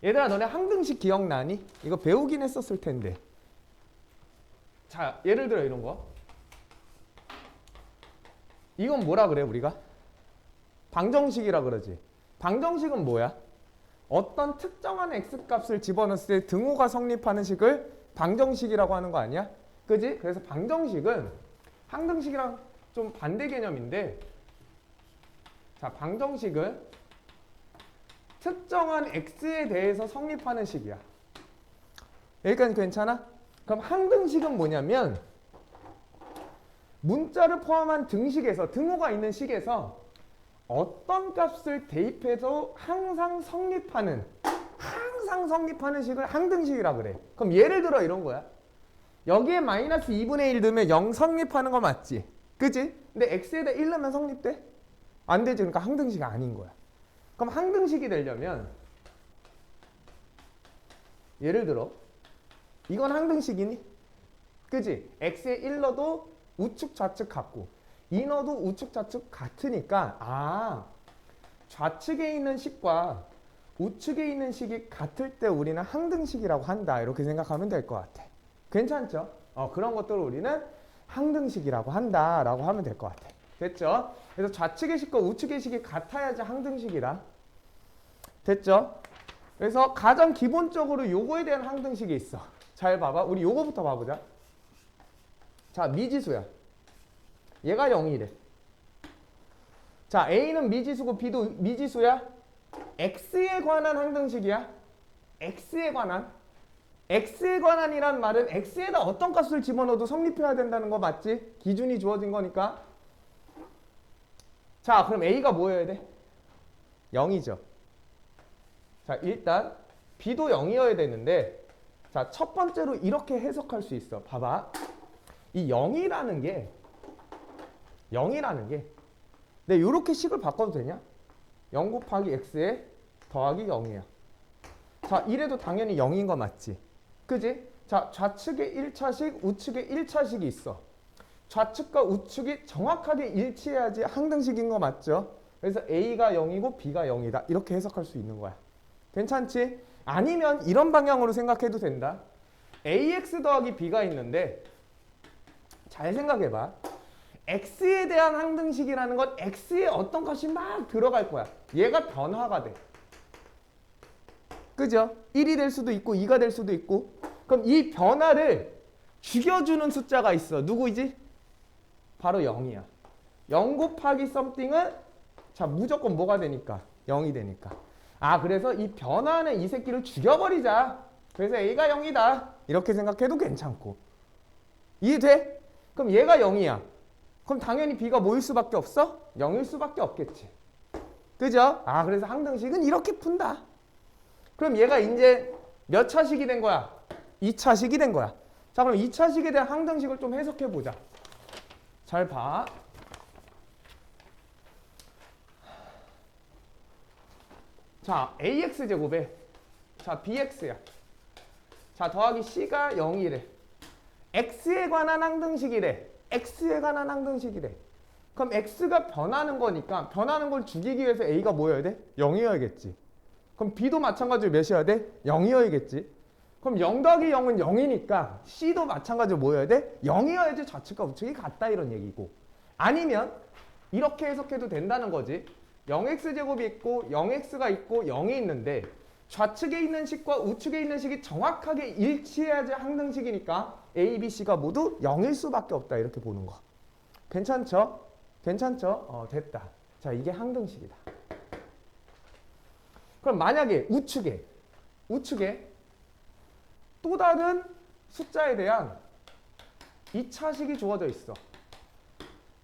얘들아 너네 항등식 기억나니? 이거 배우긴 했었을 텐데. 자, 예를 들어 이런 거. 이건 뭐라 그래 우리가? 방정식이라 그러지. 방정식은 뭐야? 어떤 특정한 x값을 집어넣었을 때 등호가 성립하는 식을 방정식이라고 하는 거 아니야? 그지? 그래서 방정식은 항등식이랑 좀 반대 개념인데, 자, 방정식은 특정한 x에 대해서 성립하는 식이야. 여기까지 괜찮아? 그럼 항등식은 뭐냐면 문자를 포함한 등식에서, 등호가 있는 식에서 어떤 값을 대입해도 항상 성립하는 식을 항등식이라 그래. 그럼 예를 들어 이런 거야. 여기에 마이너스 2분의 1 넣으면 0 성립하는 거 맞지? 그지? 근데 x에다 1 넣으면 성립돼? 안 되지. 그러니까 항등식이 아닌 거야. 그럼 항등식이 되려면 예를 들어 이건 항등식이니? 그지? x에 1 넣어도 우측 좌측 같고 2 넣어도 우측 좌측 같으니까 좌측에 있는 식과 우측에 있는 식이 같을 때 우리는 항등식이라고 한다. 이렇게 생각하면 될 것 같아. 괜찮죠? 그런 것들을 우리는 항등식이라고 한다라고 하면 될 것 같아. 됐죠? 그래서 좌측의 식과 우측의 식이 같아야지 항등식이다. 됐죠? 그래서 가장 기본적으로 요거에 대한 항등식이 있어. 잘 봐봐. 우리 요거부터 봐보자. 자, 미지수야. 얘가 0이래. 자, A는 미지수고 B도 미지수야. X에 관한 항등식이야. X에 관한이란 말은 X에다 어떤 값을 집어넣어도 성립해야 된다는 거 맞지? 기준이 주어진 거니까. 자, 그럼 A가 뭐여야 돼? 0이죠. 자, 일단 B도 0이어야 되는데, 자, 첫 번째로 이렇게 해석할 수 있어. 봐봐. 이 0이라는 게 내 이렇게 식을 바꿔도 되냐? 0 곱하기 x에 더하기 0이야. 자, 이래도 당연히 0인 거 맞지? 그지? 자, 좌측에 1차식, 우측에 1차식이 있어. 좌측과 우측이 정확하게 일치해야지 항등식인 거 맞죠? 그래서 A가 0이고 B가 0이다. 이렇게 해석할 수 있는 거야. 괜찮지? 아니면 이런 방향으로 생각해도 된다. AX 더하기 B가 있는데 잘 생각해봐. X에 대한 항등식이라는 건 X에 어떤 값이 막 들어갈 거야. 얘가 변화가 돼. 그죠? 1이 될 수도 있고 2가 될 수도 있고. 그럼 이 변화를 죽여주는 숫자가 있어. 누구이지? 바로 0이야. 0 곱하기 something은 자, 무조건 뭐가 되니까? 0이 되니까. 그래서 이 변화하는 이 새끼를 죽여버리자. 그래서 A가 0이다. 이렇게 생각해도 괜찮고. 이해돼? 그럼 얘가 0이야. 그럼 당연히 B가 뭐일 수밖에 없어? 0일 수밖에 없겠지. 그죠? 그래서 항등식은 이렇게 푼다. 그럼 얘가 이제 몇 차식이 된 거야? 2차식이 된 거야. 자, 그럼 2차식에 대한 항등식을 좀 해석해 보자. 잘 봐. 자, AX제곱에 자, BX야. 자, 더하기 C가 0이래. X에 관한 항등식이래. X에 관한 항등식이래. 그럼 X가 변하는 거니까 변하는 걸 죽이기 위해서 A가 뭐여야 돼? 0이어야겠지. 그럼 B도 마찬가지로 몇이어야 돼? 0이어야겠지. 그럼 0 더하기 0은 0이니까 C도 마찬가지로 뭐여야 돼? 0이어야지 좌측과 우측이 같다 이런 얘기고. 아니면 이렇게 해석해도 된다는 거지. 0x제곱이 있고 0x가 있고 0이 있는데 좌측에 있는 식과 우측에 있는 식이 정확하게 일치해야지 항등식이니까 A, B, C가 모두 0일 수밖에 없다 이렇게 보는 거. 괜찮죠? 괜찮죠? 됐다. 자, 이게 항등식이다. 그럼 만약에 우측에 또 다른 숫자에 대한 2차식이 주어져 있어.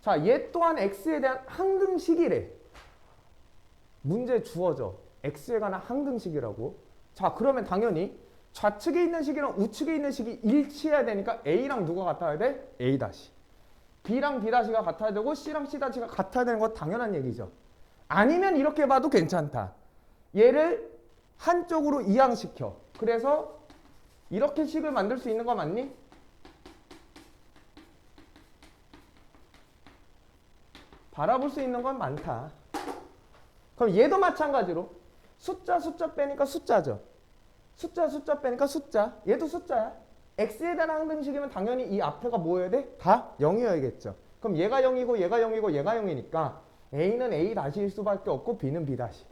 자, 얘 또한 x에 대한 항등식이래. 문제 주어져. x에 관한 항등식이라고. 자, 그러면 당연히 좌측에 있는 식이랑 우측에 있는 식이 일치해야 되니까 A랑 누가 같아야 돼? A 다시. B랑 B 다시가 같아야 되고 C랑 C 다시가 같아야 되는 거 당연한 얘기죠. 아니면 이렇게 봐도 괜찮다. 얘를 한쪽으로 이항시켜. 그래서 이렇게 식을 만들 수 있는 거 맞니? 바라볼 수 있는 건 많다. 그럼 얘도 마찬가지로 숫자 빼니까 숫자죠. 숫자 빼니까 숫자. 얘도 숫자야. x에 대한 항등식이면 당연히 이 앞에가 뭐여야 돼? 다 0이어야겠죠. 그럼 얘가 0이고 얘가 0이고 얘가 0이니까 a는 a 다시일 수밖에 없고 b는 b 다시.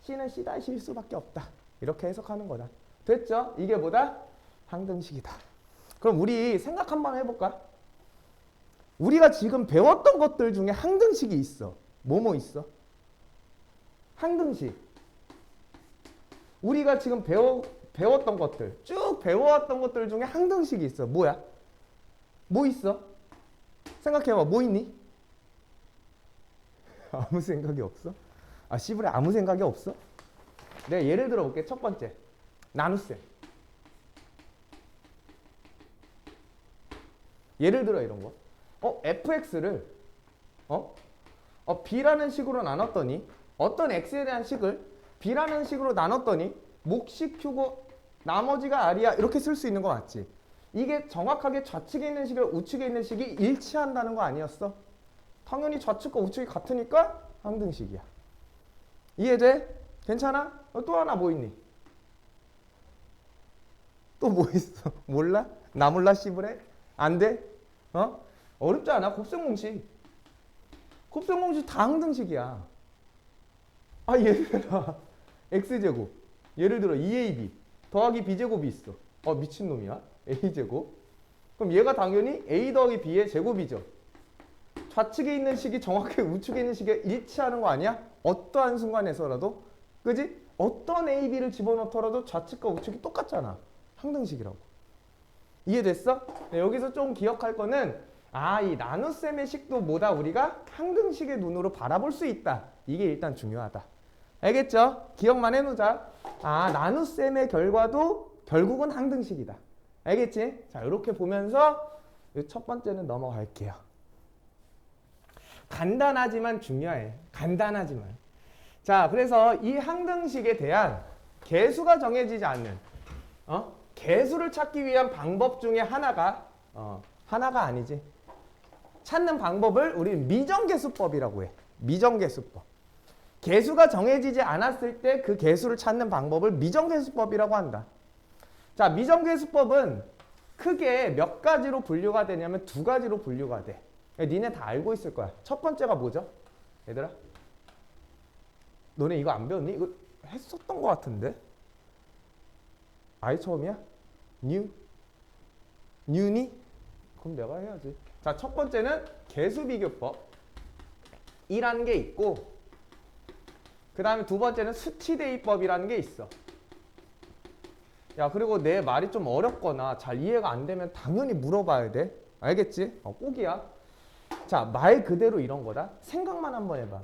c는 c 다시일 수밖에 없다. 이렇게 해석하는 거다. 됐죠? 이게 뭐다? 항등식이다. 그럼 우리 생각 한번 해볼까? 우리가 지금 배웠던 것들 중에 항등식이 있어. 뭐뭐 있어? 항등식. 우리가 지금 배웠던 것들, 쭉 배워왔던 것들 중에 항등식이 있어. 뭐야? 뭐 있어? 생각해봐. 뭐 있니? 아무 생각이 없어? 아, 씨부레 아무 생각이 없어? 내가 예를 들어 볼게. 첫 번째. 나눗셈. 예를 들어 이런 거. fx를 b라는 식으로 나눴더니 어떤 x에 대한 식을 b라는 식으로 나눴더니 몫이 q고 나머지가 r이야. 이렇게 쓸 수 있는 거 맞지? 이게 정확하게 좌측에 있는 식과 우측에 있는 식이 일치한다는 거 아니었어? 당연히 좌측과 우측이 같으니까 항등식이야. 이해돼? 괜찮아? 또 하나 뭐 있니? 또 뭐 있어? 몰라? 나 몰라 씨부레? 안 돼? 어렵지 않아? 곱셈공식. 곱셈공식 다 항등식이야. 아, 예를 들어 x제곱. 예를 들어 2ab 더하기 b제곱이 있어. 미친놈이야. a제곱. 그럼 얘가 당연히 a 더하기 b의 제곱이죠. 좌측에 있는 식이 정확히 우측에 있는 식에 일치하는 거 아니야? 어떠한 순간에서라도. 그지? 어떤 a, b를 집어넣더라도 좌측과 우측이 똑같잖아. 항등식이라고. 이해됐어? 네, 여기서 좀 기억할 거는 이 나눗셈의 식도 뭐다? 우리가 항등식의 눈으로 바라볼 수 있다. 이게 일단 중요하다. 알겠죠? 기억만 해놓자. 나눗셈의 결과도 결국은 항등식이다. 알겠지? 자, 이렇게 보면서 첫 번째는 넘어갈게요. 간단하지만 중요해. 간단하지만. 자, 그래서 이 항등식에 대한 개수가 정해지지 않는 개수를 찾기 위한 방법 중에 하나가 아니지. 찾는 방법을 우리는 미정개수법이라고 해. 미정개수법. 개수가 정해지지 않았을 때 그 개수를 찾는 방법을 미정개수법이라고 한다. 자, 미정개수법은 크게 몇 가지로 분류가 되냐면 두 가지로 분류가 돼. 니네 다 알고 있을 거야. 첫 번째가 뭐죠? 얘들아? 너네 이거 안 배웠니? 이거 했었던 것 같은데? 아예 처음이야? 뉴니? 그럼 내가 해야지. 자, 첫 번째는 개수비교법. 이라는 게 있고, 그 다음에 두 번째는 수치대입법이라는 게 있어. 야, 그리고 내 말이 좀 어렵거나 잘 이해가 안 되면 당연히 물어봐야 돼. 알겠지? 꼭이야. 자, 말 그대로 이런 거다. 생각만 한번 해봐.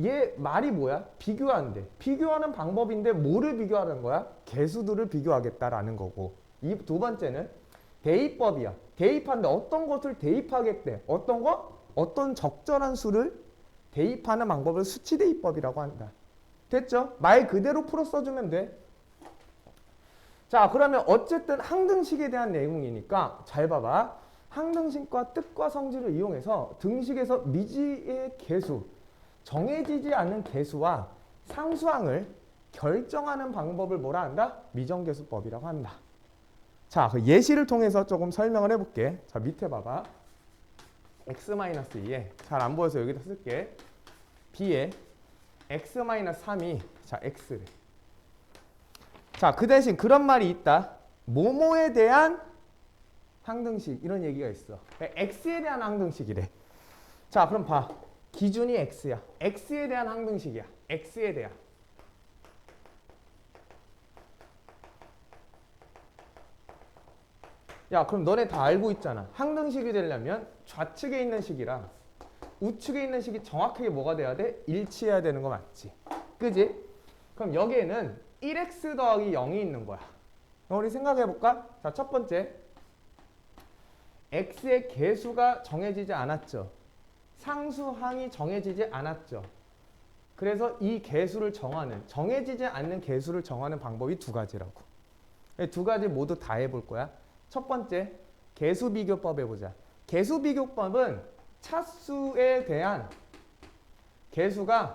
얘 말이 뭐야? 비교하는데. 비교하는 방법인데 뭐를 비교하는 거야? 개수들을 비교하겠다라는 거고. 이 두 번째는 대입법이야. 대입하는데 어떤 것을 대입하겠대. 어떤 거? 어떤 적절한 수를 대입하는 방법을 수치대입법이라고 한다. 됐죠? 말 그대로 풀어 써주면 돼. 자, 그러면 어쨌든 항등식에 대한 내용이니까 잘 봐봐. 항등식과 뜻과 성질을 이용해서 등식에서 미지의 개수, 정해지지 않는 개수와 상수항을 결정하는 방법을 뭐라 한다? 미정개수법이라고 한다. 자, 그 예시를 통해서 조금 설명을 해볼게. 자, 밑에 봐봐. x-2에 잘 안 보여서 여기다 쓸게. b에 x-3이 자, x래. 자, 그 대신 그런 말이 있다. 뭐뭐에 대한 항등식 이런 얘기가 있어. x에 대한 항등식이래. 자, 그럼 봐. 기준이 x야. x에 대한 항등식이야. x에 대한. 야, 그럼 너네 다 알고 있잖아. 항등식이 되려면 좌측에 있는 식이랑 우측에 있는 식이 정확하게 뭐가 돼야 돼? 일치해야 되는 거 맞지? 그지? 그럼 여기에는 1x 더하기 0이 있는 거야. 우리 생각해 볼까? 자, 첫 번째. x의 개수가 정해지지 않았죠. 상수항이 정해지지 않았죠. 그래서 이 개수를 정해지지 않는 개수를 정하는 방법이 두 가지라고. 두 가지 모두 다 해볼 거야. 첫 번째, 개수비교법 해보자. 개수비교법은 차수에 대한 개수가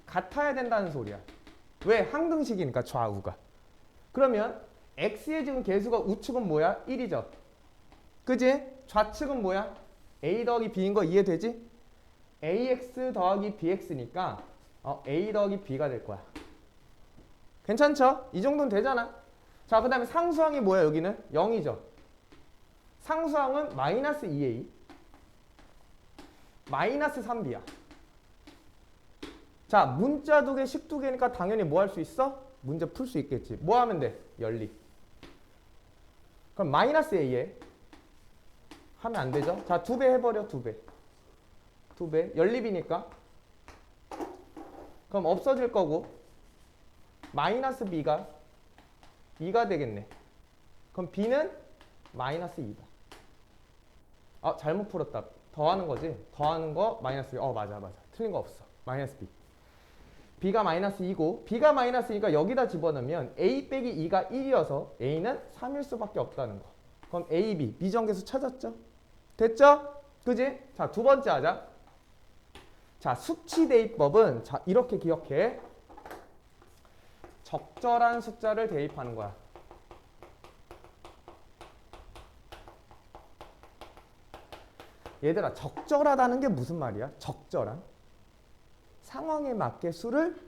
같아야 된다는 소리야. 왜? 항등식이니까 좌우가. 그러면 x의 지금 계수가 우측은 뭐야? 1이죠. 그지? 좌측은 뭐야? a 더하기 b인 거 이해되지? ax 더하기 bx니까 a 더하기 b가 될 거야. 괜찮죠? 이 정도는 되잖아. 자, 그 다음에 상수항이 뭐야? 여기는 0이죠. 상수항은 마이너스 2a 마이너스 3b야. 자, 문자 두 개, 식 두 개니까 당연히 뭐 할 수 있어? 문제 풀 수 있겠지. 뭐 하면 돼? 연립. 그럼 마이너스 a에 하면 안 되죠? 자, 2배 해버려. 2배. 2배. 연립이니까. 그럼 없어질 거고 마이너스 b가 2가 되겠네. 그럼 b는 마이너스 2다. 잘못 풀었다. 더하는 거지. 더하는 거 마이너스 b. 맞아. 틀린 거 없어. 마이너스 b. b가 마이너스 2고 b가 마이너스 2가 여기다 집어넣으면 a 빼기 2가 1이어서 a는 3일 수밖에 없다는 거. 그럼 a, b. 미정계수 찾았죠? 됐죠? 그지? 자, 두 번째 하자. 자, 수치대입법은 자, 이렇게 기억해. 적절한 숫자를 대입하는 거야. 얘들아, 적절하다는 게 무슨 말이야? 적절한? 상황에 맞게 수를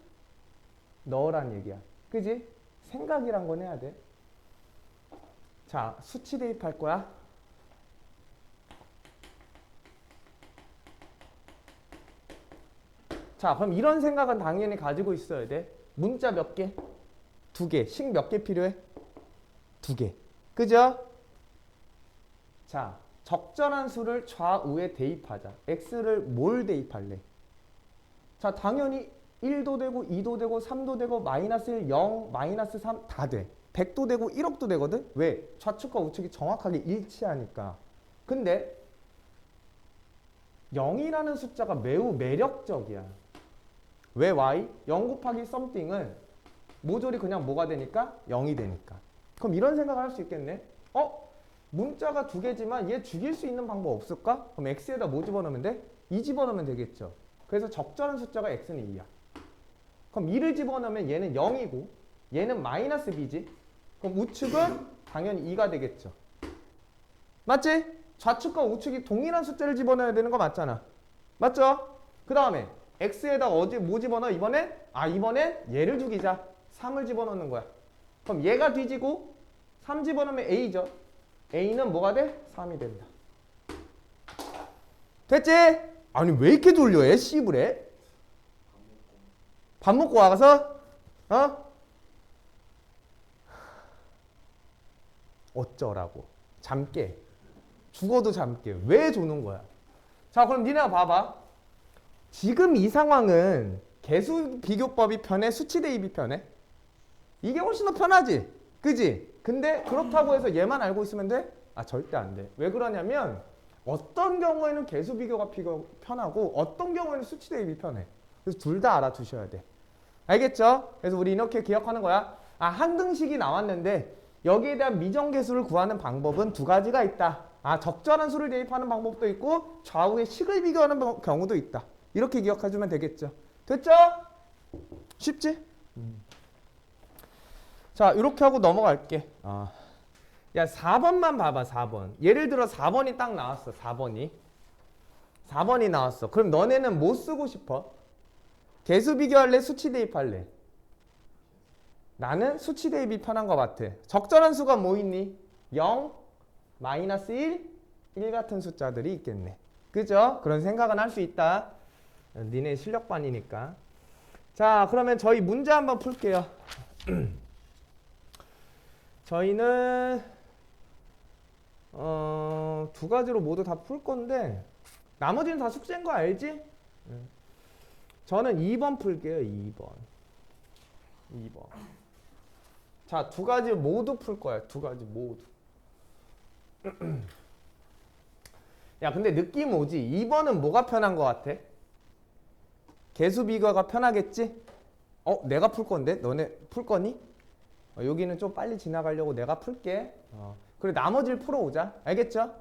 넣으란 얘기야. 그지? 생각이란 건 해야 돼. 자, 수치 대입할 거야. 자, 그럼 이런 생각은 당연히 가지고 있어야 돼. 문자 몇 개? 2개. 식 몇 개 필요해? 2개. 그죠? 자, 적절한 수를 좌우에 대입하자. x를 뭘 대입할래? 자, 당연히 1도 되고 2도 되고 3도 되고 마이너스 1, 0, 마이너스 3 다 돼. 100도 되고 1억도 되거든? 왜? 좌측과 우측이 정확하게 일치하니까. 근데 0이라는 숫자가 매우 매력적이야. 왜 y? 0 곱하기 something은 모조리 그냥 뭐가 되니까? 0이 되니까. 그럼 이런 생각을 할 수 있겠네. 문자가 2개지만 얘 죽일 수 있는 방법 없을까? 그럼 x에다 뭐 집어넣으면 돼? 2 집어넣으면 되겠죠. 그래서 적절한 숫자가 x는 2야. 그럼 2를 집어넣으면 얘는 0이고 얘는 마이너스 b지. 그럼 우측은 당연히 2가 되겠죠. 맞지? 좌측과 우측이 동일한 숫자를 집어넣어야 되는 거 맞잖아. 맞죠? 그 다음에 x에다 뭐 집어넣어? 이번엔 얘를 죽이자. 3을 집어넣는 거야. 그럼 얘가 뒤지고 3 집어넣으면 a죠. a는 뭐가 돼? 3이 된다. 됐지? 아니 왜 이렇게 돌려 해? 씨부래? 밥 먹고 와서? 어쩌라고? 잠 깨. 죽어도 잠 깨. 왜 조는 거야? 자, 그럼 니네가 봐봐. 지금 이 상황은 개수 비교법이 편해? 수치 대입이 편해? 이게 훨씬 더 편하지? 그지? 근데 그렇다고 해서 얘만 알고 있으면 돼? 절대 안 돼. 왜 그러냐면 어떤 경우에는 개수 비교가 편하고 어떤 경우에는 수치 대입이 편해. 그래서 둘 다 알아두셔야 돼. 알겠죠? 그래서 우리 이렇게 기억하는 거야. 항등식이 나왔는데 여기에 대한 미정계수를 구하는 방법은 두 가지가 있다. 적절한 수를 대입하는 방법도 있고 좌우의 식을 비교하는 경우도 있다. 이렇게 기억해주면 되겠죠. 됐죠? 쉽지? 자, 이렇게 하고 넘어갈게. 야, 4번만 봐봐. 4번. 예를 들어 4번이 딱 나왔어. 4번이 나왔어. 그럼 너네는 뭐 쓰고 싶어? 개수 비교할래? 수치 대입할래? 나는 수치 대입이 편한 것 같아. 적절한 수가 뭐 있니? 0, 마이너스 1, 1 같은 숫자들이 있겠네. 그죠? 그런 생각은 할 수 있다. 니네 실력반이니까. 자, 그러면 저희 문제 한번 풀게요. 저희는 두 가지로 모두 다 풀 건데 나머지는 다 숙제인 거 알지? 저는 2번 풀게요. 2번. 자, 두 가지 모두 풀 거야. 두 가지 모두. 야, 근데 느낌 오지? 2번은 뭐가 편한 거 같아? 개수 비교가 편하겠지? 내가 풀 건데? 너네 풀 거니? 여기는 좀 빨리 지나가려고 내가 풀게. 그리고 나머지를 풀어오자. 알겠죠?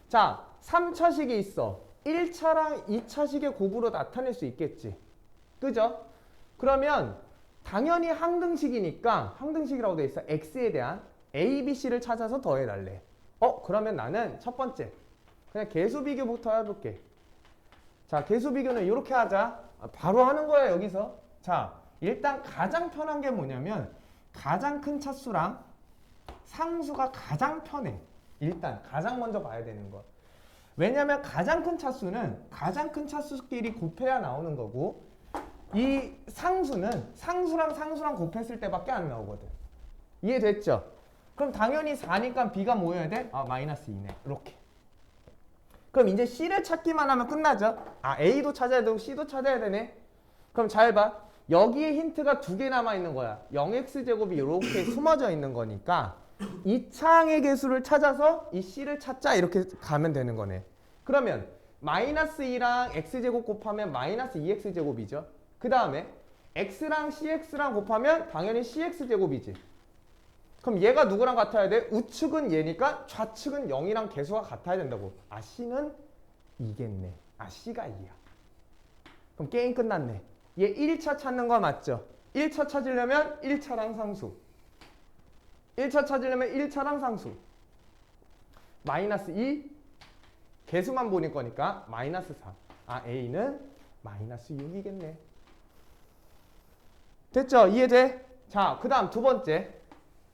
자, 3차식이 있어. 1차랑 2차식의 곱으로 나타낼 수 있겠지. 그죠? 그러면 당연히 항등식이니까 항등식이라고 돼 있어. x에 대한 a, b, c를 찾아서 더해달래. 그러면 나는 첫 번째 그냥 계수 비교부터 해볼게. 자, 계수 비교는 이렇게 하자. 바로 하는 거야 여기서. 자, 일단 가장 편한 게 뭐냐면 가장 큰 차수랑 상수가 가장 편해. 일단 가장 먼저 봐야 되는 거. 왜냐면 가장 큰 차수는 가장 큰 차수끼리 곱해야 나오는 거고, 이 상수는 상수랑 곱했을 때밖에 안 나오거든. 이해됐죠? 그럼 당연히 4니까 b가 뭐 해야 돼? 마이너스 2네. 이렇게. 그럼 이제 c를 찾기만 하면 끝나죠? a도 찾아야 되고 c도 찾아야 되네. 그럼 잘 봐. 여기에 힌트가 2개 남아 있는 거야. 0x제곱이 이렇게 숨어져 있는 거니까 이 창의 개수를 찾아서 이 c를 찾자 이렇게 가면 되는 거네. 그러면 마이너스 2랑 x제곱 곱하면 마이너스 2x제곱이죠. 그 다음에 x랑 cx랑 곱하면 당연히 cx제곱이지. 그럼 얘가 누구랑 같아야 돼? 우측은 얘니까 좌측은 0이랑 개수가 같아야 된다고. c는 2겠네. c가 2야. 그럼 게임 끝났네. 얘 1차 찾는 거 맞죠? 1차 찾으려면 1차랑 상수. 1차 찾으려면 1차랑 상수. 마이너스 2 개수만 보낼 거니까 마이너스 3. a는 마이너스 6이겠네. 됐죠? 이해돼? 자, 그 다음 두 번째.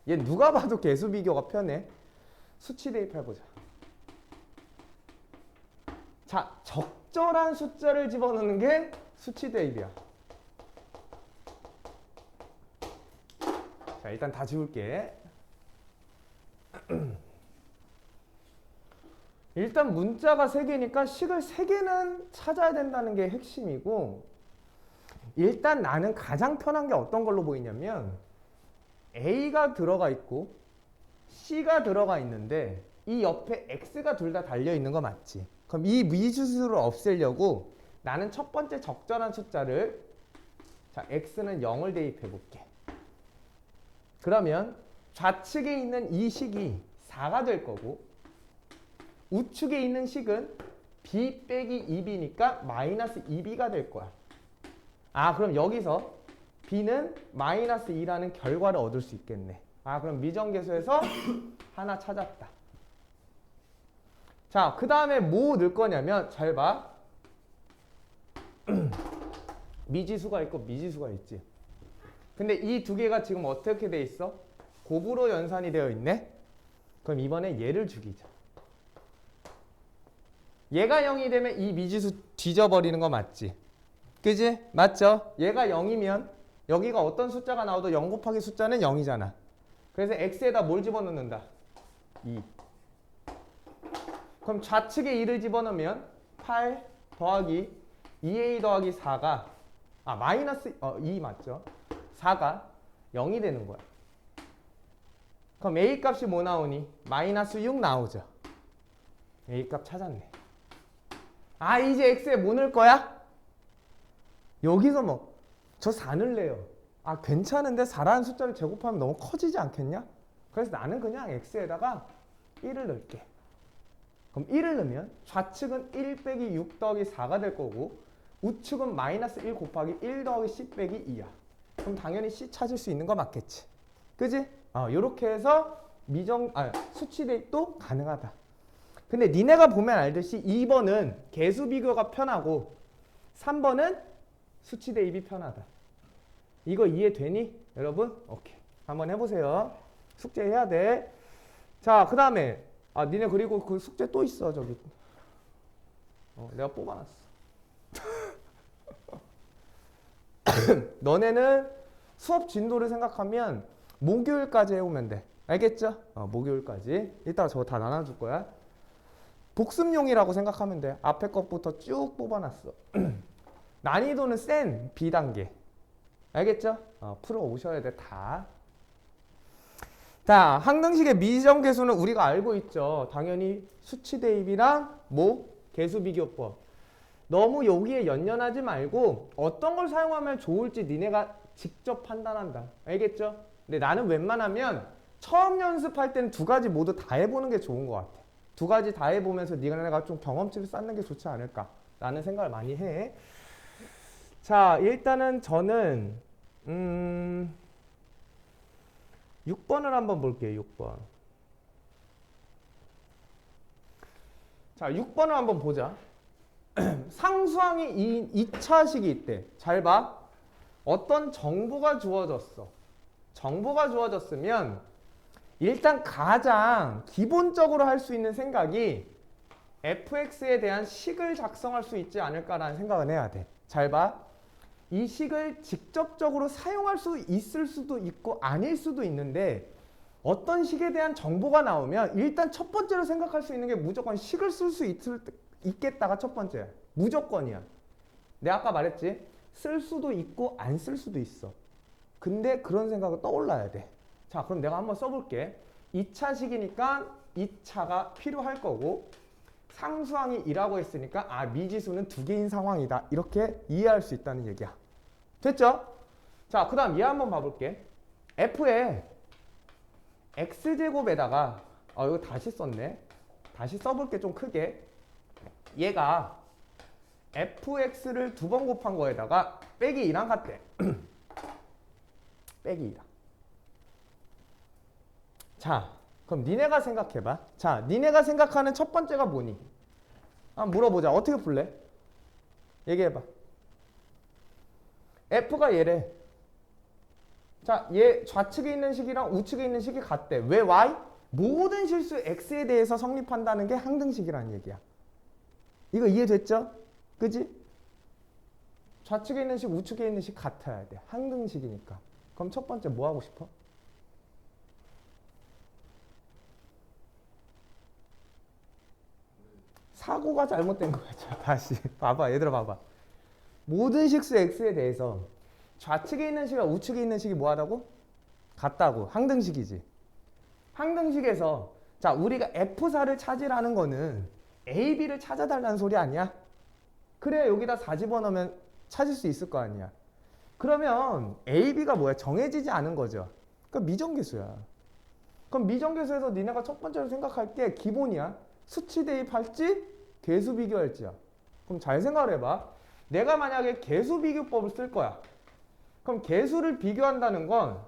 얘 누가 봐도 개수 비교가 편해. 수치 대입해보자. 자, 적절한 숫자를 집어넣는 게 수치 대입이야. 자, 일단 다 지울게. 일단 문자가 3개니까 식을 3개는 찾아야 된다는 게 핵심이고, 일단 나는 가장 편한 게 어떤 걸로 보이냐면 A가 들어가 있고 C가 들어가 있는데 이 옆에 X가 둘 다 달려 있는 거 맞지? 그럼 이 미지수를 없애려고 나는 첫 번째 적절한 숫자를, 자, X는 0을 대입해 볼게. 그러면 좌측에 있는 이 식이 4가 될 거고 우측에 있는 식은 B 빼기 2B니까 마이너스 2B가 될 거야. 그럼 여기서 B는 마이너스 2라는 결과를 얻을 수 있겠네. 그럼 미정계수에서 하나 찾았다. 자, 그 다음에 뭐 넣을 거냐면 잘 봐. 미지수가 있고 미지수가 있지. 근데 이 두 개가 지금 어떻게 돼 있어? 곱으로 연산이 되어 있네. 그럼 이번에 얘를 죽이자. 얘가 0이 되면 이 미지수 뒤져버리는 거 맞지? 그지? 맞죠? 얘가 0이면 여기가 어떤 숫자가 나와도 0 곱하기 숫자는 0이잖아. 그래서 x에다 뭘 집어넣는다? 2. 그럼 좌측에 2를 집어넣으면 8 더하기 2a 더하기 4가 마이너스 2 맞죠? 4가 0이 되는 거야. 그럼 a 값이 뭐 나오니? 마이너스 6 나오죠. a 값 찾았네. 이제 x에 뭐 넣을 거야? 여기서 뭐 저 4 넣을래요. 괜찮은데 4라는 숫자를 제곱하면 너무 커지지 않겠냐? 그래서 나는 그냥 x에다가 1을 넣을게. 그럼 1을 넣으면 좌측은 1 빼기 6 더하기 4가 될 거고 우측은 마이너스 1 곱하기 1 더하기 c 빼기 2야. 그럼 당연히 c 찾을 수 있는 거 맞겠지? 그지? 요렇게 해서 수치 대입도 가능하다. 근데 니네가 보면 알듯이 2번은 개수 비교가 편하고 3번은 수치 대입이 편하다. 이거 이해되니? 여러분? 오케이. 한번 해보세요. 숙제 해야 돼. 자, 그 다음에 니네 그리고 그 숙제 또 있어 저기. 내가 뽑아놨어. 너네는 수업 진도를 생각하면 목요일까지 해오면 돼. 알겠죠? 목요일까지. 이따가 저거 다 나눠줄 거야. 복습용이라고 생각하면 돼. 앞에 것부터 쭉 뽑아놨어. 난이도는 센 B단계. 알겠죠? 풀어 오셔야 돼, 다. 자, 항등식의 미정계수는 우리가 알고 있죠. 당연히 수치 대입이랑 개수 비교법. 너무 여기에 연연하지 말고 어떤 걸 사용하면 좋을지 니네가 직접 판단한다. 알겠죠? 근데 나는 웬만하면 처음 연습할 때는 두 가지 모두 다 해보는 게 좋은 것 같아. 두 가지 다 해보면서 니네가 좀 경험치를 쌓는 게 좋지 않을까 라는 생각을 많이 해. 자, 일단은 저는 6번을 한번 볼게요. 6번. 자, 6번을 한번 보자. 상수항이 2차식이 있대. 잘 봐. 어떤 정보가 주어졌어. 정보가 주어졌으면 일단 가장 기본적으로 할 수 있는 생각이 fx에 대한 식을 작성할 수 있지 않을까라는 생각을 해야 돼. 잘 봐. 이 식을 직접적으로 사용할 수 있을 수도 있고 아닐 수도 있는데 어떤 식에 대한 정보가 나오면 일단 첫 번째로 생각할 수 있는 게 무조건 식을 쓸 수 있겠다가 첫 번째야. 무조건이야. 내가 아까 말했지. 쓸 수도 있고 안 쓸 수도 있어. 근데 그런 생각을 떠올라야 돼. 자, 그럼 내가 한번 써볼게. 2차식이니까 2차가 필요할 거고 상수항이 2라고 했으니까 아, 미지수는 2개인 상황이다. 이렇게 이해할 수 있다는 얘기야. 됐죠? 자, 그 다음 얘 한번 봐볼게. f에 x제곱에다가 이거 다시 썼네. 다시 써볼게. 좀 크게. 얘가 fx를 2번 곱한 거에다가 빼기 2랑 같대. 빼기 2랑. 자, 그럼 니네가 생각해봐. 자, 니네가 생각하는 첫 번째가 뭐니? 한번 물어보자. 어떻게 풀래? 얘기해봐. f가 얘래. 자, 얘 좌측에 있는 식이랑 우측에 있는 식이 같대. 왜 y? 모든 실수 x에 대해서 성립한다는 게 항등식이라는 얘기야. 이거 이해됐죠? 그지? 좌측에 있는 식, 우측에 있는 식 같아야 돼. 항등식이니까. 그럼 첫 번째 뭐 하고 싶어? 사고가 잘못된 거야. 자, 다시 봐봐. 얘들아 봐봐. 모든 식수 x에 대해서 좌측에 있는 식과 우측에 있는 식이 뭐 하다고? 같다고. 항등식이지. 항등식에서 자, 우리가 F4를 찾으라는 거는 A, B를 찾아달라는 소리 아니야? 그래야 여기다 4 집어넣으면 찾을 수 있을 거 아니야. 그러면 A, B가 뭐야? 정해지지 않은 거죠. 그러니까 미정계수야. 그럼 미정계수에서 니네가 첫 번째로 생각할 게 기본이야. 수치 대입할지 개수 비교할지야. 그럼 잘 생각을 해봐. 내가 만약에 개수 비교법을 쓸 거야. 그럼 개수를 비교한다는 건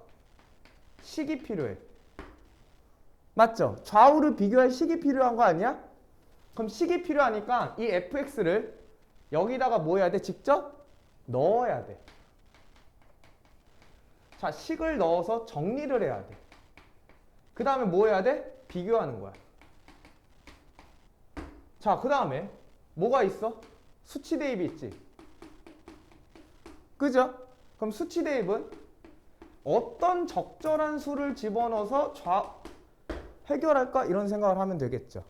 식이 필요해. 맞죠? 좌우를 비교할 식이 필요한 거 아니야? 그럼 식이 필요하니까 이 fx를 여기다가 뭐 해야 돼? 직접 넣어야 돼. 자, 식을 넣어서 정리를 해야 돼. 그 다음에 뭐 해야 돼? 비교하는 거야. 자, 그 다음에 뭐가 있어? 수치 대입이 있지. 그죠? 그럼 수치 대입은 어떤 적절한 수를 집어넣어서 해결할까? 이런 생각을 하면 되겠죠.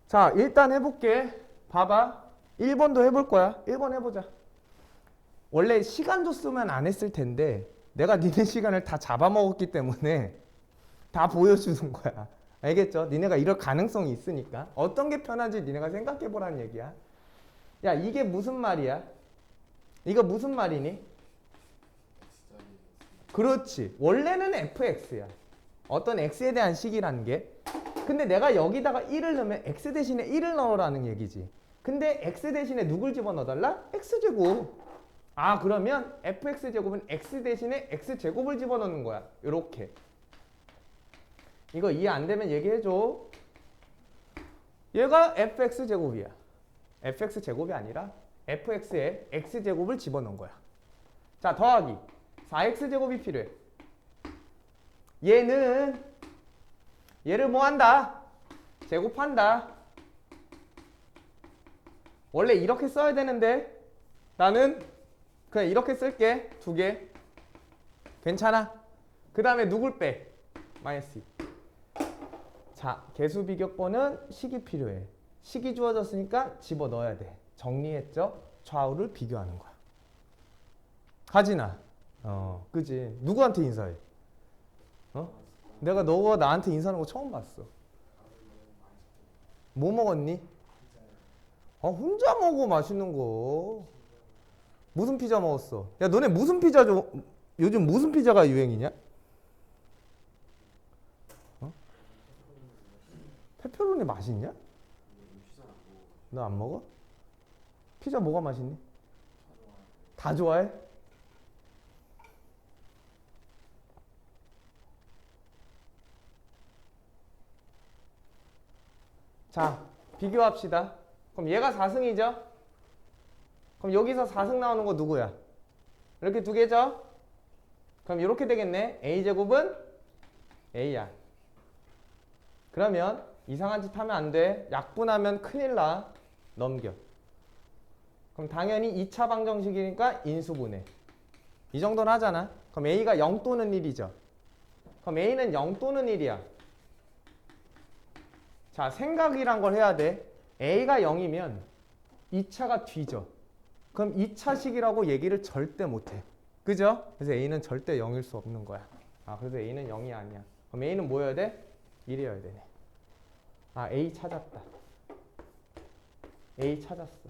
자, 일단 해볼게. 봐봐. 1번도 해볼 거야. 1번 해보자. 원래 시간 줬으면 안 했을 텐데 내가 니네 시간을 다 잡아먹었기 때문에 다 보여주는 거야. 알겠죠? 니네가 이럴 가능성이 있으니까. 어떤 게 편한지 니네가 생각해보라는 얘기야. 야, 이게 무슨 말이야? 이거 무슨 말이니? 그렇지. 원래는 fx야. 어떤 x에 대한 식이라는 게. 근데 내가 여기다가 1을 넣으면 x 대신에 1을 넣으라는 얘기지. 근데 x 대신에 누굴 집어넣어달라? x제곱. 아, 그러면 fx제곱은 x 대신에 x제곱을 집어넣는 거야. 요렇게. 이거 이해 안 되면 얘기해줘. 얘가 fx제곱이야. fx제곱이 아니라 fx에 x제곱을 집어넣은 거야. 자, 더하기. 4x제곱이 필요해. 얘를 뭐 한다? 제곱한다. 원래 이렇게 써야 되는데 나는 그냥 이렇게 쓸게. 2개. 괜찮아? 그 다음에 누굴 빼? 마이너스 2. 자, 개수 비교법은 식이 필요해. 식이 주어졌으니까 집어넣어야 돼. 정리했죠? 좌우를 비교하는 거야. 하진아. 그지? 누구한테 인사해? 내가 너가 나한테 인사하는 거 처음 봤어. 뭐 먹었니? 혼자 먹어, 맛있는 거. 무슨 피자 먹었어? 야, 너네 무슨 피자 요즘 무슨 피자가 유행이냐? 페페로니 맛있냐? 너 안 먹어? 피자 뭐가 맛있니? 다 좋아해? 자, 비교합시다. 그럼 얘가 4승이죠? 그럼 여기서 4승 나오는 거 누구야? 이렇게 두 개죠? 그럼 이렇게 되겠네. A제곱은 A야. 그러면 이상한 짓 하면 안 돼. 약분하면 큰일 나. 넘겨. 그럼 당연히 2차 방정식이니까 인수분해. 이 정도는 하잖아. 그럼 A가 0 또는 1이죠. 그럼 A는 0 또는 1이야. 자, 생각이란 걸 해야 돼. A가 0이면 2차가 뒤져. 그럼 2차식이라고 얘기를 절대 못해. 그죠? 그래서 A는 절대 0일 수 없는 거야. 아, 그래서 A는 0이 아니야. 그럼 A는 뭐여야 돼? 1이어야 되네. 아, A 찾았다. A 찾았어.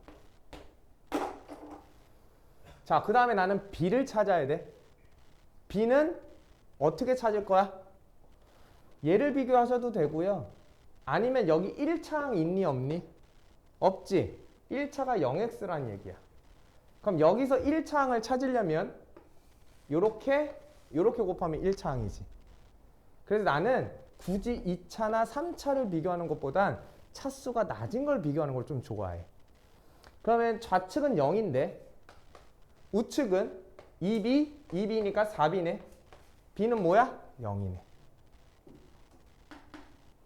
자, 그 다음에 나는 B를 찾아야 돼. B는 어떻게 찾을 거야? 얘를 비교하셔도 되고요. 아니면 여기 1차항 있니 없니? 없지. 1차가 0x란 얘기야. 그럼 여기서 1차항을 찾으려면 요렇게 곱하면 1차항이지. 그래서 나는 굳이 2차나 3차를 비교하는 것보단 차수가 낮은 걸 비교하는 걸 좀 좋아해. 그러면 좌측은 0인데 우측은 2b니까 4b네. b는 뭐야? 0이네.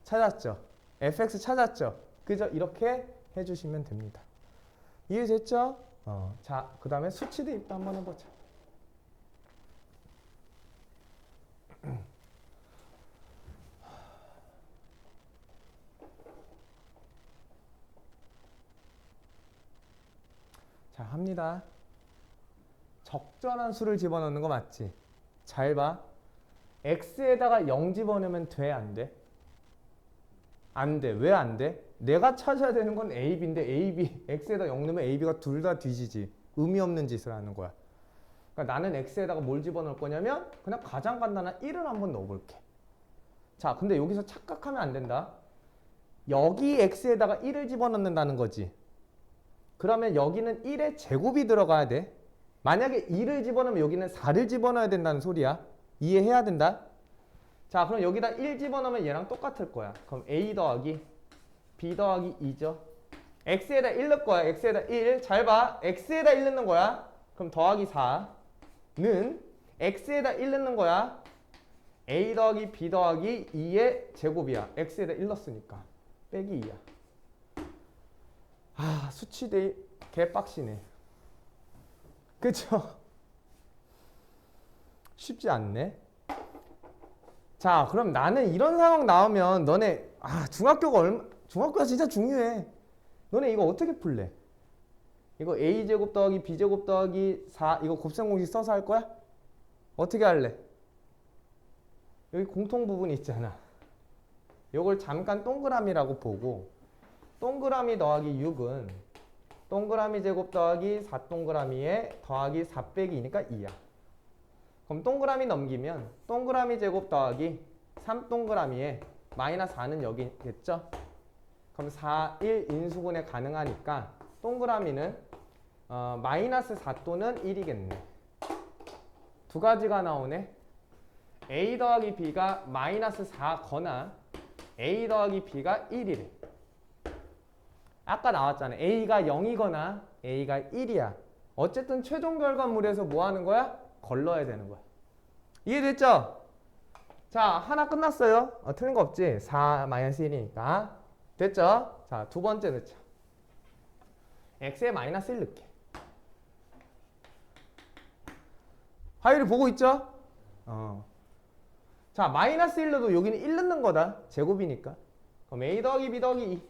찾았죠? fx 찾았죠? 그죠? 이렇게 해주시면 됩니다. 이해됐죠? 자, 그 다음에 수치 대입도 한번 해보자. 자, 합니다. 적절한 수를 집어넣는 거 맞지? 잘 봐. x에다가 0 집어넣으면 돼, 안 돼? 안 돼. 왜 안 돼? 내가 찾아야 되는 건 a, b인데 a, b, x에다 0 넣으면 a, b가 둘 다 뒤지지. 의미 없는 짓을 하는 거야. 그러니까 나는 x에다가 뭘 집어넣을 거냐면 그냥 가장 간단한 1을 한번 넣어볼게. 자, 근데 여기서 착각하면 안 된다. 여기 x에다가 1을 집어넣는다는 거지. 그러면 여기는 1의 제곱이 들어가야 돼. 만약에 2를 집어넣으면 여기는 4를 집어넣어야 된다는 소리야. 이해해야 된다. 자, 그럼 여기다 1 집어넣으면 얘랑 똑같을 거야. 그럼 a 더하기 b 더하기 2죠. x에다 1 넣을 거야. x에다 1. 잘 봐. x에다 1 넣는 거야. 그럼 더하기 4는 x에다 1 넣는 거야. a 더하기 b 더하기 2의 제곱이야. x에다 1 넣었으니까. 빼기 2야. 아, 수치 대입 개빡시네. 그쵸? 쉽지 않네. 자, 그럼 나는 이런 상황 나오면 너네 중학교가 진짜 중요해. 너네 이거 어떻게 풀래? 이거 a제곱 더하기 b제곱 더하기 4 이거 곱셈 공식 써서 할 거야? 어떻게 할래? 여기 공통 부분이 있잖아. 이걸 잠깐 동그라미라고 보고 동그라미 더하기 6은 동그라미 제곱 더하기 4동그라미에 더하기 4 빼기 2니까 2야. 그럼 동그라미 넘기면 동그라미 제곱 더하기 3동그라미에 마이너스 4는 여기겠죠? 그럼 4, 1 인수분해 가능하니까 동그라미는 마이너스 4 또는 1이겠네. 두 가지가 나오네. a 더하기 b가 마이너스 4거나 a 더하기 b가 1이래. 아까 나왔잖아. a가 0이거나 a가 1이야. 어쨌든 최종 결과물에서 뭐 하는 거야? 걸러야 되는 거야. 이해됐죠? 자, 하나 끝났어요. 틀린 거 없지? 4 마이너스 1이니까. 됐죠? 자, 두 번째 넣자. x에 마이너스 1 넣게. 하율이 보고 있죠? 자, 마이너스 1 넣어도 여기는 1 넣는 거다. 제곱이니까. 그럼 a 더하기 b 더하기 2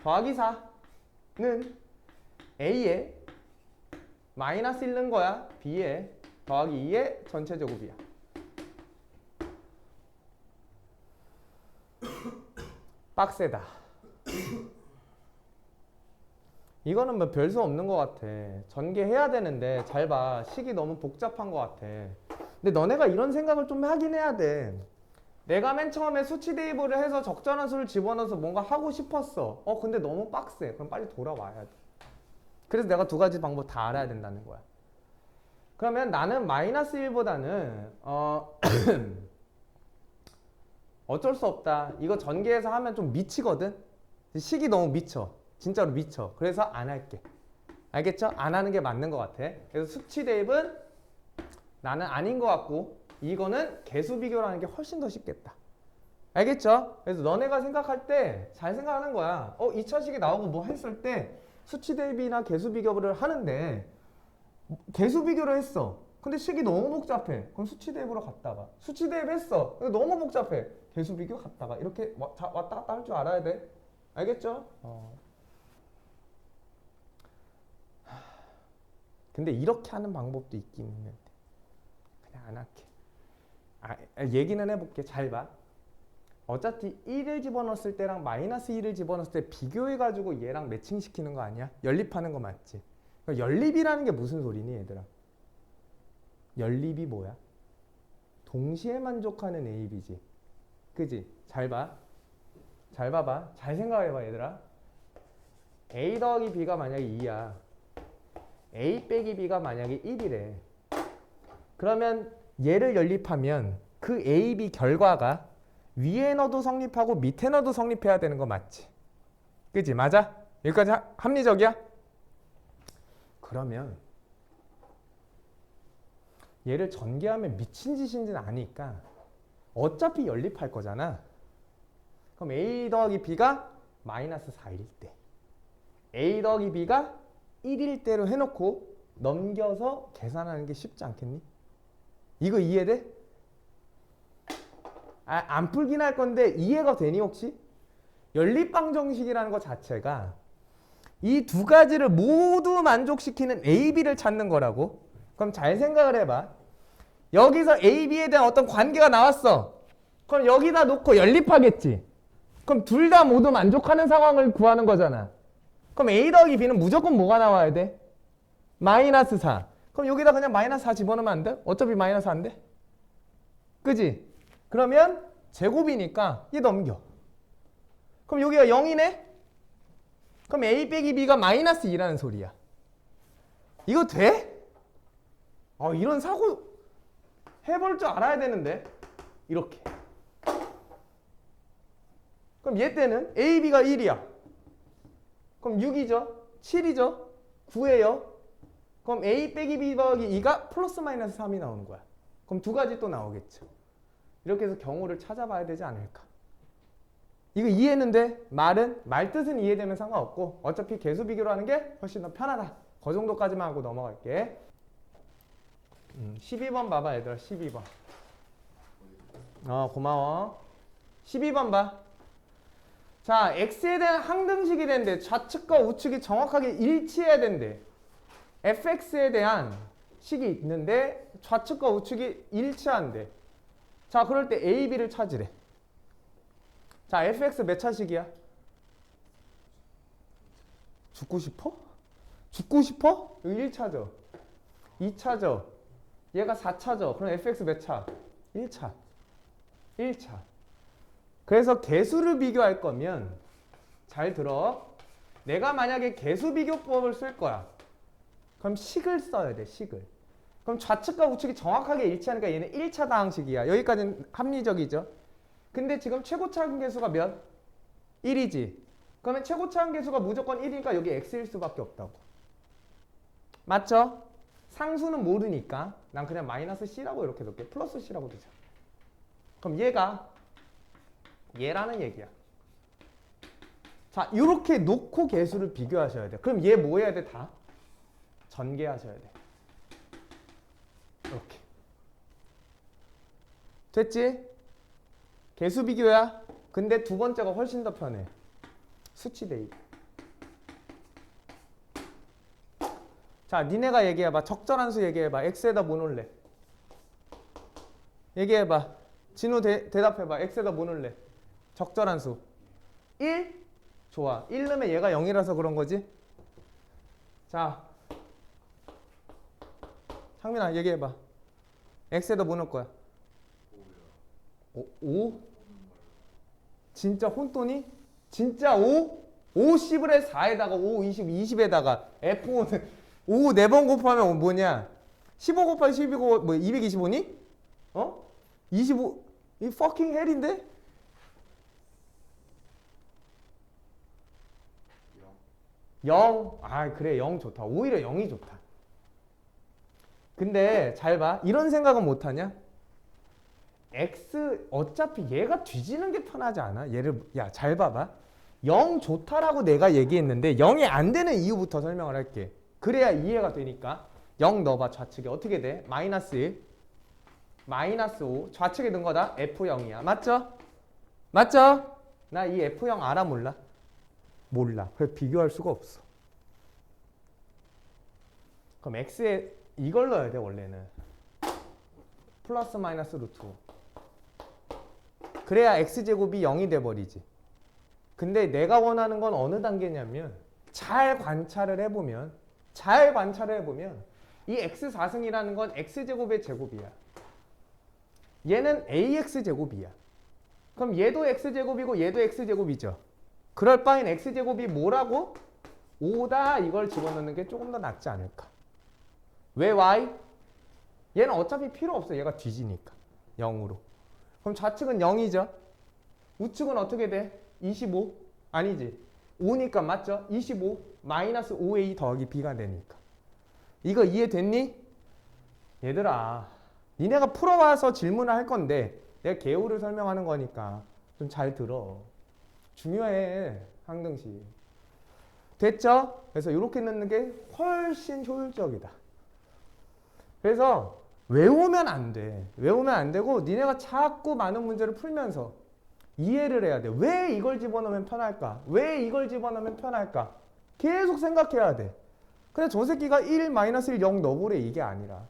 더하기 4는 a에 마이너스 1 넣은 거야. b에 더하기 2의 전체 제곱이야. 빡세다. 이거는 뭐 별 수 없는 것 같아. 전개해야 되는데 잘 봐. 식이 너무 복잡한 것 같아. 근데 너네가 이런 생각을 좀 하긴 해야 돼. 내가 맨 처음에 수치 대입을 해서 적절한 수를 집어넣어서 뭔가 하고 싶었어. 근데 너무 빡세. 그럼 빨리 돌아와야 돼. 그래서 내가 두 가지 방법 다 알아야 된다는 거야. 그러면 나는 마이너스 1보다는 어쩔 수 없다. 이거 전개해서 하면 좀 미치거든. 식이 너무 미쳐. 진짜로 미쳐. 그래서 안 할게. 알겠죠? 안 하는 게 맞는 것 같아. 그래서 수치 대입은 나는 아닌 것 같고 이거는 개수 비교라는 게 훨씬 더 쉽겠다. 알겠죠? 그래서 너네가 생각할 때 잘 생각하는 거야. 2차식이 나오고 뭐 했을 때 수치 대입이나 개수 비교를 하는데 개수 비교를 했어. 근데 식이 너무 복잡해. 그럼 수치 대입으로 갔다가 수치 대입 했어. 근데 너무 복잡해. 개수 비교 갔다가 이렇게 왔다 갔다 할 줄 알아야 돼. 알겠죠? 근데 이렇게 하는 방법도 있긴 있는데 그냥 안 할게. 얘기는 해볼게. 잘 봐. 어차피 1을 집어넣었을 때랑 마이너스 1을 집어넣었을 때 비교해가지고 얘랑 매칭시키는 거 아니야? 연립하는 거 맞지? 연립이라는 게 무슨 소리니 얘들아? 연립이 뭐야? 동시에 만족하는 A, B지. 그지? 잘 봐. 잘 봐봐. 잘 생각해봐 얘들아. A 더하기 B가 만약에 2야. A 빼기 B가 만약에 1이래. 그러면 얘를 연립하면 그 A, B 결과가 위에 넣어도 성립하고 밑에 넣어도 성립해야 되는 거 맞지? 그지? 맞아? 여기까지 합리적이야? 그러면 얘를 전개하면 미친 짓인지는 아니까 어차피 연립할 거잖아. 그럼 A 더하기 B가 마이너스 4일 때 A 더하기 B가 1일 때로 해놓고 넘겨서 계산하는 게 쉽지 않겠니? 이거 이해돼? 안 풀긴 할 건데 이해가 되니 혹시? 연립방정식이라는 것 자체가 이 두 가지를 모두 만족시키는 A, B를 찾는 거라고. 그럼 잘 생각을 해봐. 여기서 A, B에 대한 어떤 관계가 나왔어. 그럼 여기다 놓고 연립하겠지. 그럼 둘 다 모두 만족하는 상황을 구하는 거잖아. 그럼 A 더하기 B는 무조건 뭐가 나와야 돼? 마이너스 4. 그럼 여기다 그냥 마이너스 4 집어넣으면 안 돼? 어차피 마이너스 안 돼? 그지? 그러면 제곱이니까 얘 넘겨. 그럼 여기가 0이네? 그럼 A 빼기 B가 마이너스 2라는 소리야. 이거 돼? 이런 사고 해볼 줄 알아야 되는데. 이렇게. 그럼 얘 때는 A, B가 1이야. 그럼 6이죠? 7이죠? 9예요? 그럼 A 빼기 B 더하기 2가 플러스 마이너스 3이 나오는 거야. 그럼 두 가지 또 나오겠죠. 이렇게 해서 경우를 찾아봐야 되지 않을까. 이거 이해했는데 말 뜻은 이해되면 상관없고 어차피 개수 비교로 하는 게 훨씬 더 편하다. 그 정도까지만 하고 넘어갈게. 12번 봐봐 얘들아. 12번. 고마워. 12번 봐. 자, x에 대한 항등식이 된대. 좌측과 우측이 정확하게 일치해야 된대. fx에 대한 식이 있는데 좌측과 우측이 일치한대. 자, 그럴 때 a, b를 찾으래. 자, fx 몇 차식이야? 죽고 싶어? 죽고 싶어? 여기 1차죠. 2차죠. 얘가 4차죠. 그럼 fx 몇 차? 1차. 1차. 그래서 개수를 비교할 거면 잘 들어. 내가 만약에 개수 비교법을 쓸 거야. 그럼 식을 써야 돼. 식을. 그럼 좌측과 우측이 정확하게 일치하니까 얘는 1차 다항식이야. 여기까지는 합리적이죠. 근데 지금 최고차 함계수가 몇? 1이지. 그러면 최고차 함계수가 무조건 1이니까 여기 x일 수밖에 없다고. 맞죠? 상수는 모르니까 난 그냥 마이너스 c라고 이렇게 놓을게. 플러스 c라고 두자. 그럼 얘라는 얘기야. 자, 이렇게 놓고 개수를 비교하셔야 돼. 그럼 얘 뭐 해야 돼? 다 전개하셔야 돼. 이렇게. 됐지? 개수 비교야. 근데 두 번째가 훨씬 더 편해. 수치 대입. 자, 니네가 얘기해봐. 적절한 수 얘기해봐. x에다 뭐 넣을래? 얘기해봐. 진우 대답해봐. x에다 뭐 넣을래? 적절한 수. 1? 좋아. 1 넣으면 얘가 0이라서 그런 거지? 자, 창민아 얘기해봐. x에다 뭐 넣을 거야? 5? 진짜 혼돈이? 진짜 5? 5 10을 해 4에다가 5 20 20에다가 F5는 5 4번 곱하면 뭐냐? 15 곱하기 12고 뭐 225니? 25 이 fucking hell인데? 0. 아, 그래. 0 좋다. 오히려 0이 좋다. 근데 잘 봐. 이런 생각은 못 하냐? x 어차피 얘가 뒤지는 게 편하지 않아? 얘를 야, 잘 봐봐. 0 좋다라고 내가 얘기했는데 0이 안 되는 이유부터 설명을 할게. 그래야 이해가 되니까. 0 넣어봐. 좌측에 어떻게 돼? 마이너스 1, 마이너스 5. 좌측에 넣은 거다. F0이야. 맞죠? 맞죠? 나 이 F0 알아 몰라? 몰라. 그래서 비교할 수가 없어. 그럼 x에 이걸 넣어야 돼 원래는. 플러스 마이너스 루트 5. 그래야 x제곱이 0이 돼버리지. 근데 내가 원하는 건 어느 단계냐면 잘 관찰을 해보면 이 x4승이라는 건 x제곱의 제곱이야. 얘는 ax제곱이야. 그럼 얘도 x제곱이고 얘도 x제곱이죠. 그럴 바엔 x제곱이 뭐라고? 5다 이걸 집어넣는 게 조금 더 낫지 않을까. 왜 y? 얘는 어차피 필요 없어. 얘가 뒤지니까. 0으로. 그럼 좌측은 0이죠. 우측은 어떻게 돼? 25? 아니지. 5니까 맞죠? 25 마이너스 5a 더하기 b가 되니까. 이거 이해됐니? 얘들아, 니네가 풀어와서 질문을 할 건데 내가 개요를 설명하는 거니까 좀 잘 들어. 중요해. 항등식. 됐죠? 그래서 이렇게 넣는 게 훨씬 효율적이다. 그래서 외우면 안 돼. 외우면 안 되고 니네가 자꾸 많은 문제를 풀면서 이해를 해야 돼. 왜 이걸 집어넣으면 편할까? 왜 이걸 집어넣으면 편할까? 계속 생각해야 돼. 근데 저 새끼가 1, 마이너스 1, 0 넣어보래 이게 아니라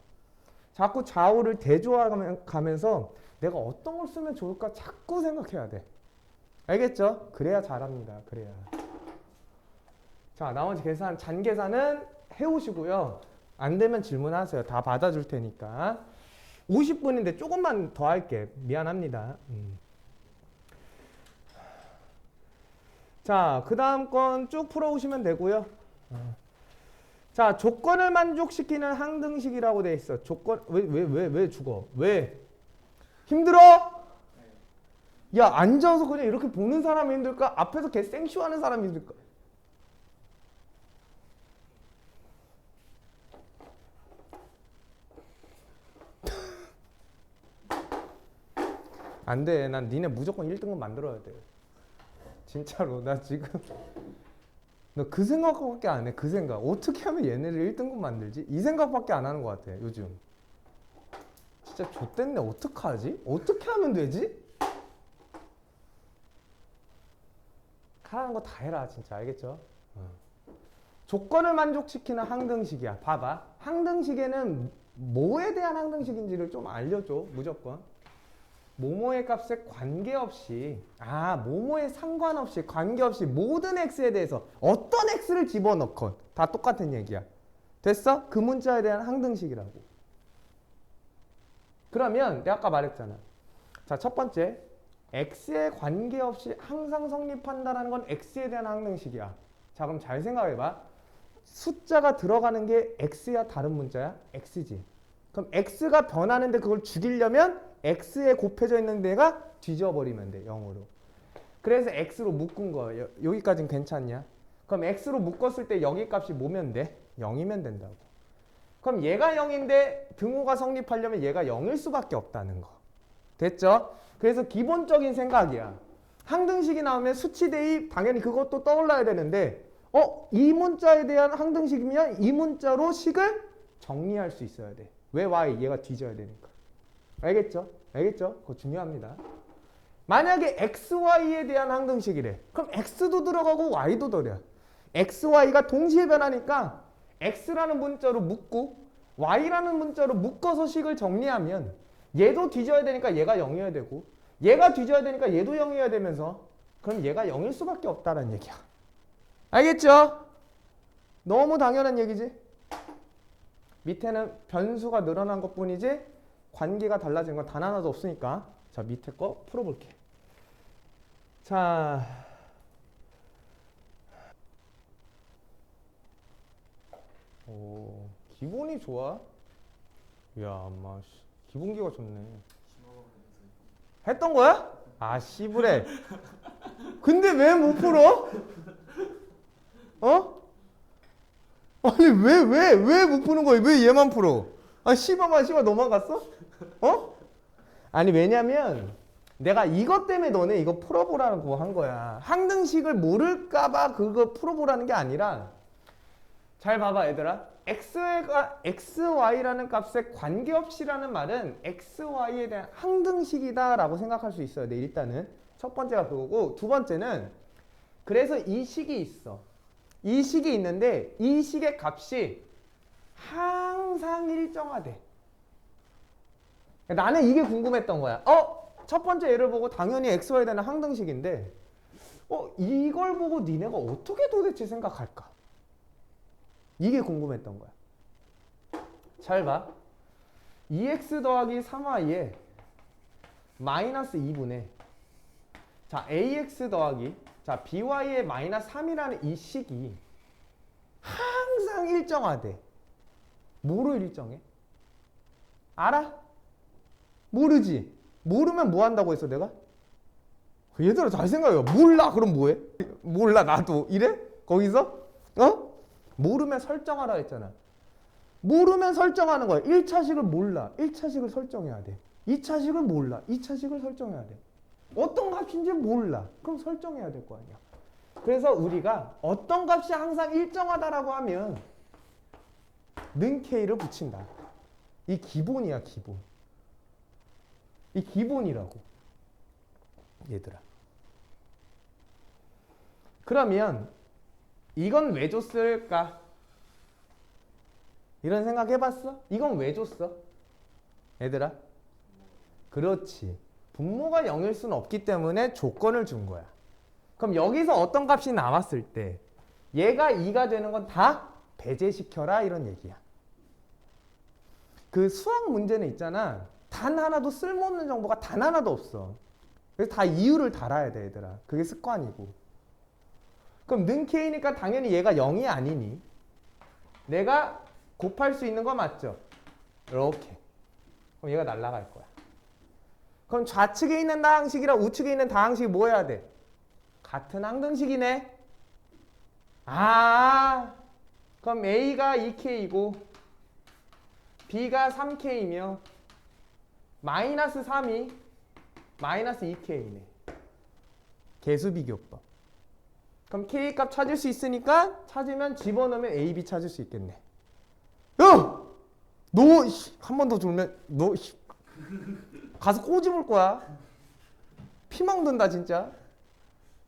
자꾸 좌우를 대조하면서 내가 어떤 걸 쓰면 좋을까 자꾸 생각해야 돼. 알겠죠? 그래야 잘합니다. 그래야. 자, 나머지 계산, 잔 계산은 해오시고요. 안 되면 질문하세요. 다 받아줄 테니까. 50분인데 조금만 더 할게. 미안합니다. 자, 그 다음 건 쭉 풀어오시면 되고요. 자, 조건을 만족시키는 항등식이라고 돼 있어. 조건, 왜 죽어? 왜? 힘들어? 야, 앉아서 그냥 이렇게 보는 사람이 힘들까? 앞에서 개 생쇼 하는 사람이 힘들까? 안 돼. 난 니네 무조건 1등급 만들어야 돼. 진짜로. 나 지금 너 그 생각밖에 안 해. 그 생각. 어떻게 하면 얘네를 1등급 만들지? 이 생각밖에 안 하는 것 같아. 요즘. 진짜 좆됐네. 어떡하지? 어떻게 하면 되지? 하라는 거 다 해라. 진짜. 알겠죠? 조건을 만족시키는 항등식이야. 봐봐. 항등식에는 뭐에 대한 항등식인지를 좀 알려줘. 무조건. 모모의 값에 관계없이 모모에 상관없이 관계없이 모든 x에 대해서 어떤 x를 집어넣건 다 똑같은 얘기야. 됐어? 그 문자에 대한 항등식이라고. 그러면 내가 아까 말했잖아. 자, 첫 번째 x에 관계없이 항상 성립한다는 건 x에 대한 항등식이야. 자, 그럼 잘 생각해봐. 숫자가 들어가는 게 x야 다른 문자야? x지. 그럼 x가 변하는데 그걸 죽이려면 x에 곱해져 있는 데가 뒤져버리면 돼. 0으로. 그래서 x로 묶은 거야. 여기까지는 괜찮냐? 그럼 x로 묶었을 때 여기 값이 뭐면 돼? 0이면 된다고. 그럼 얘가 0인데 등호가 성립하려면 얘가 0일 수밖에 없다는 거. 됐죠? 그래서 기본적인 생각이야. 항등식이 나오면 수치 대입 당연히 그것도 떠올라야 되는데 이 문자에 대한 항등식이면 이 문자로 식을 정리할 수 있어야 돼. 왜 y? 얘가 뒤져야 되니까. 알겠죠? 알겠죠? 그거 중요합니다. 만약에 xy에 대한 항등식이래. 그럼 x도 들어가고 y도 들어가. xy가 동시에 변하니까 x라는 문자로 묶고 y라는 문자로 묶어서 식을 정리하면 얘도 뒤져야 되니까 얘가 0이어야 되고 얘가 뒤져야 되니까 얘도 0이어야 되면서 그럼 얘가 0일 수밖에 없다는 얘기야. 알겠죠? 너무 당연한 얘기지? 밑에는 변수가 늘어난 것뿐이지 관계가 달라진 건 단 하나도 없으니까 자, 밑에 거 풀어볼게. 자, 오, 기본이 좋아? 이야, 엄마, 기본기가 좋네. 했던 거야? 아, 씨부래. 근데 왜 못 풀어? 어? 아니 왜 못 푸는 거야? 왜 얘만 풀어? 아 씨발만 씨발 너만 갔어? 어? 아니 왜냐면 내가 이것 때문에 너네 이거 풀어보라고 한 거야. 항등식을 모를까봐 그거 풀어보라는 게 아니라 잘 봐봐 얘들아. xy라는 값에 관계없이라는 말은 xy에 대한 항등식이다라고 생각할 수 있어야 돼. 일단은 첫 번째가 그거고 두 번째는 그래서 이 식이 있어. 이 식이 있는데 이 식의 값이 항상 일정하대. 나는 이게 궁금했던 거야. 첫 번째 예를 보고 당연히 xy에 대한 항등식인데 이걸 보고 니네가 어떻게 도대체 생각할까? 이게 궁금했던 거야. 잘 봐. 2x 더하기 3y에 마이너스 2분의 자 ax 더하기 자 by의 마이너스 3이라는 이 식이 항상 일정하대. 뭐로 일정해? 알아? 모르지? 모르면 뭐 한다고 했어 내가? 얘들아 잘 생각해요. 몰라 그럼 뭐해? 몰라 나도 이래? 거기서? 모르면 설정하라 했잖아. 모르면 설정하는 거야. 1차식을 몰라. 1차식을 설정해야 돼. 2차식을 몰라. 2차식을 설정해야 돼. 어떤 값인지 몰라. 그럼 설정해야 될 거 아니야. 그래서 우리가 어떤 값이 항상 일정하다라고 하면 는 K를 붙인다. 이 기본이야 기본. 이 기본이라고. 얘들아. 그러면 이건 왜 줬을까? 이런 생각 해봤어? 이건 왜 줬어? 얘들아? 그렇지. 분모가 0일 수는 없기 때문에 조건을 준 거야. 그럼 여기서 어떤 값이 나왔을 때 얘가 2가 되는 건 다 배제시켜라 이런 얘기야. 그 수학 문제는 있잖아. 단 하나도 쓸모없는 정보가 단 하나도 없어. 그래서 다 이유를 달아야 돼 얘들아. 그게 습관이고. 그럼 는 K니까 당연히 얘가 0이 아니니 내가 곱할 수 있는 거 맞죠? 이렇게. 그럼 얘가 날아갈 거야. 그럼 좌측에 있는 다항식이랑 우측에 있는 다항식이 뭐 해야 돼? 같은 항등식이네. 그럼 A가 2K이고 B가 3K이며 마이너스 3이 마이너스 2K이네. 계수비교법. 그럼 K값 찾을 수 있으니까 찾으면 집어넣으면 A, B 찾을 수 있겠네. 야! 너 한 번 더 졸면 너 가서 꼬집을 거야. 피멍 든다 진짜.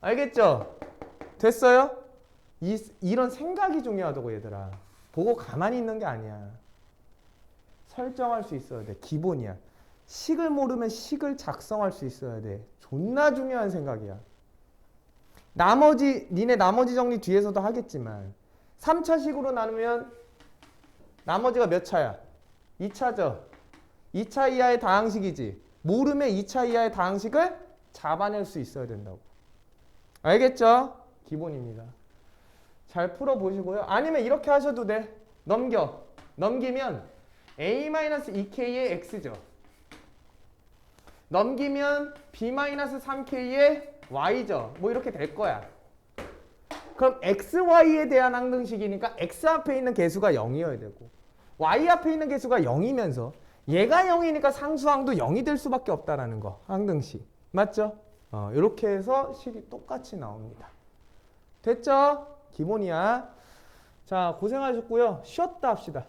알겠죠? 됐어요? 이런 생각이 중요하다고 얘들아. 보고 가만히 있는 게 아니야. 설정할 수 있어야 돼. 기본이야. 식을 모르면 식을 작성할 수 있어야 돼. 존나 중요한 생각이야. 니네 나머지 정리 뒤에서도 하겠지만 3차식으로 나누면 나머지가 몇 차야? 2차죠. 2차 이하의 다항식이지. 모르면 2차 이하의 다항식을 잡아낼 수 있어야 된다고. 알겠죠? 기본입니다. 잘 풀어보시고요. 아니면 이렇게 하셔도 돼. 넘기면 a-2k의 x죠. 넘기면 b-3k의 y죠. 뭐 이렇게 될 거야. 그럼 xy에 대한 항등식이니까 x 앞에 있는 개수가 0이어야 되고 y 앞에 있는 개수가 0이면서 얘가 0이니까 상수항도 0이 될 수밖에 없다라는 거. 항등식. 맞죠? 이렇게 해서 식이 똑같이 나옵니다. 됐죠? 기본이야. 자, 고생하셨고요. 쉬었다 합시다.